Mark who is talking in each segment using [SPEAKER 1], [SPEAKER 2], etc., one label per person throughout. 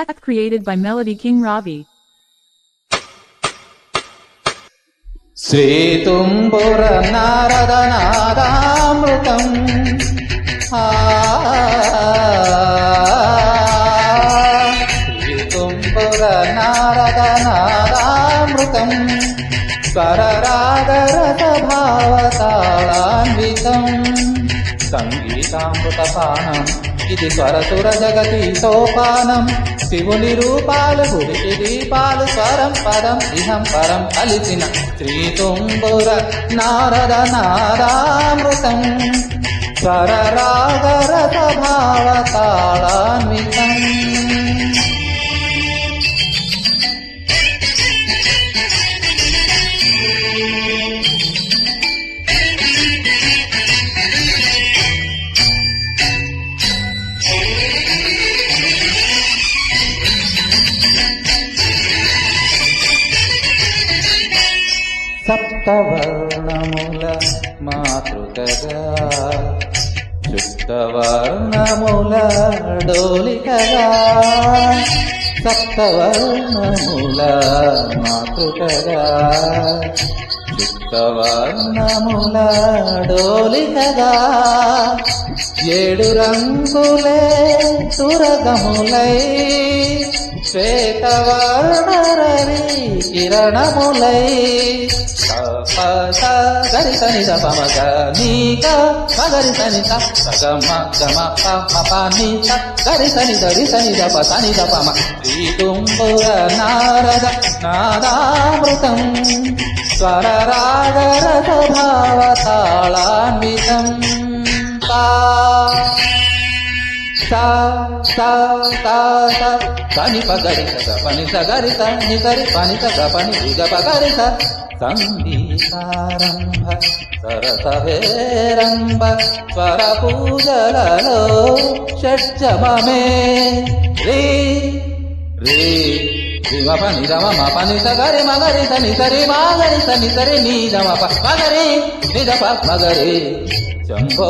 [SPEAKER 1] Created by Melody King Ravi.
[SPEAKER 2] శ్రీతుంబుర Narada నాదామృతం శ్రీతుంబుర Narada నాదామృతం స్వరరాగరస భావతాళాన్వితం సంగీతామృతపానం ఇది స్వరసుర జగతి సోపానం శివుని రూపాలు గుడికి దీపాలు స్వరం పదం ఇహం పరం కలిసిన శ్రీతుంబుర నారద నాదామృతం స్వరరాగరస భావతాళాన్వితం సప్తవర్ణముల మాతృకగా శుద్ధవర్ణముల డోలికగా సప్తవర్ణముల మాతృకగా శుద్ధవర్ణముల డోలికగా ఏడు రంగులే తురగములై శ్వేతవర్ణరవి కిరణములై గరి సని ద పమ గ నీ గ మగరి సని త సగ మ గ మ ప మ ప ని త గరి సని ద రి సని ద ప సని ద పమ శ్రీతుంబుర నారద నాదామృతం స్వరరాగరస భావతాళాన్వితం పని పగరి పని సగరి ని సరి పని సగ పని దిగ పగరి సంగీతారంభ సరసవేరంభ స్వర పూజలలో షడ్జమే రీ రీ మ పని రమ మ పని సగరి మగరి సని సరి మాగరి సని సరి నీ రమ ప మగరి నిద ప మగరి శంభో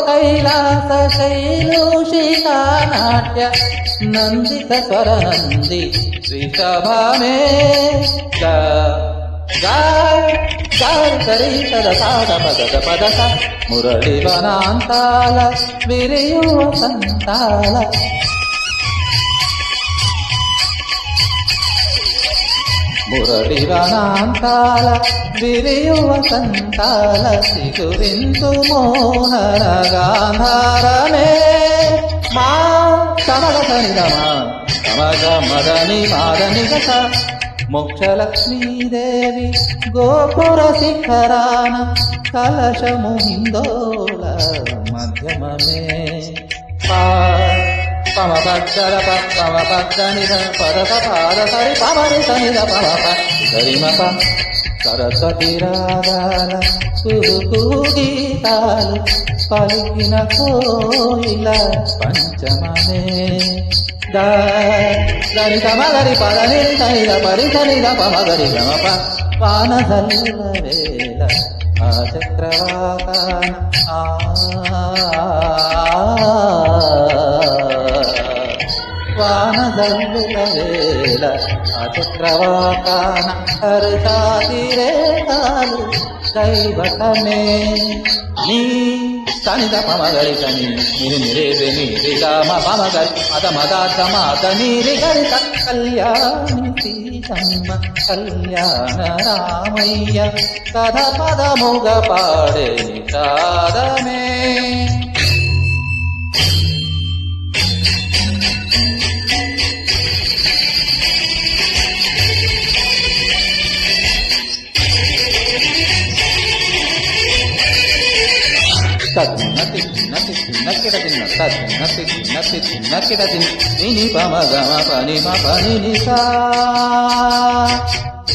[SPEAKER 2] కైలాస శైలూషికా నాట్య నందిత స్వర నంది శ్రీషభమే సరి సద సాద పద పదస మురళి వనాంతాల విరియువ సంతాల మురళి వనాంతాల విరియువ సంతాల సిగురించు మోహన గాంధారమే మా సమగ సనిదమా సమగ మదని మాదని గత మోక్షలక్ష్మీదేవి గోపుర శిఖరాన కలశము హిందోళ మధ్యమమే పమ పచ్చర పమ పచ్చని పద పాద సరి పమరి సని పమ సరి మ సరస్వతి రాగాల గీతాలు పలికిన కోయిల పంచమమే దని తమగరి పదని సనిద పరి సనిద పమగరి గమప వానసల్ల వేళ ఆ చక్రవాకాన వానసల్ల వేళ ఆ చక్రవాకాన హర్షాతిరేకాలు దైవతమే నీ సనిద పమగరి సని నిరి నిరే నిరి గమ పమగరి మద మదార్థ మాత నీరి గరిత కళ్యాణి సీతమ్మ కళ్యాణ రామయ్య కథ పదముగ పాడే నిషాదమే నతి నతి నకిడ తిన్న తది నతి నతి నకిడ తిన్న ని పమ గమ పని మ పని ని సా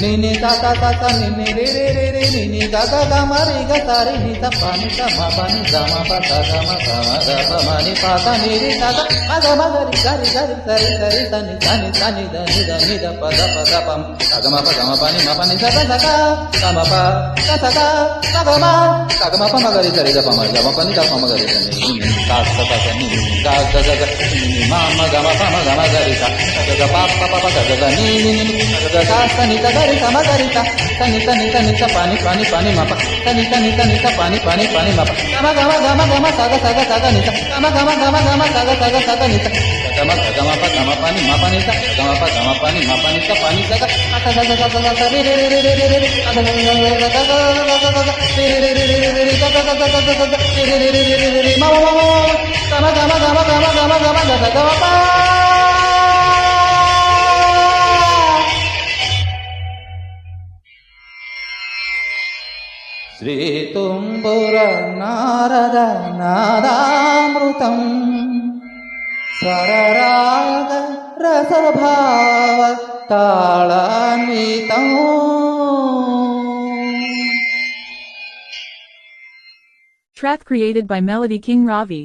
[SPEAKER 2] నిని త త త త నిని రి రి రి రి నిని గ గ గ మ రి గ స రి ని త ప ని త మ ప ని గ మ ప త గ మ గ మ గ ప మ ని ప త ని రి త గ మ గ మ గ రి గ రి గ రి స రి స రి త ని త ని త ని ద ని ద ని ద ప ద ప ద ప మ గ మ ప గ మ ప ని మ ప ని స గ స గ గ మ ప గ స గ గ గ మ గ మ ప మ గ రి స రి ద ప మ గ మ ప ని ద ప మ గ రి స ని ని ని త స త స ని ని గ గ గ గ ని ని మ మ గ మ ప మ గ మ గ రి స గ గ ప ప ప ప గ గ గ ని ని ని గ గ గ స ని త గ రి స మ గ రి స త ని త ని త ని త ప ని ప ని ప ని మ ప త ని త ని త ని త ప ని ప ని ప ని మ ప గ మ గ మ గ మ గ మ స గ స గ స గ ని స గ మ గ మ గ మ గ మ స గ స గ స గ ని స గ మ గ మ ప గ మ ప ని మ ప ని స గ మ ప గ మ ప ని మ ప ని స ప ని స గ అ స స స స స స రి రి రి రి రి రి రి అ స స స స స గ గ గ గ గ రి రి రి రి రి రి రి గ గ గ గ గ గ గ రి రి రి రి రి రి రి మ మ మ మ గ మ గ మ గ మ గ మ గ మ గ మ గ స గ మ ప శ్రీతుంబుర Narada నాదామృతం స్వరరాగ రసభావ తాళాన్వితం.
[SPEAKER 1] Track created by Melody King Ravi.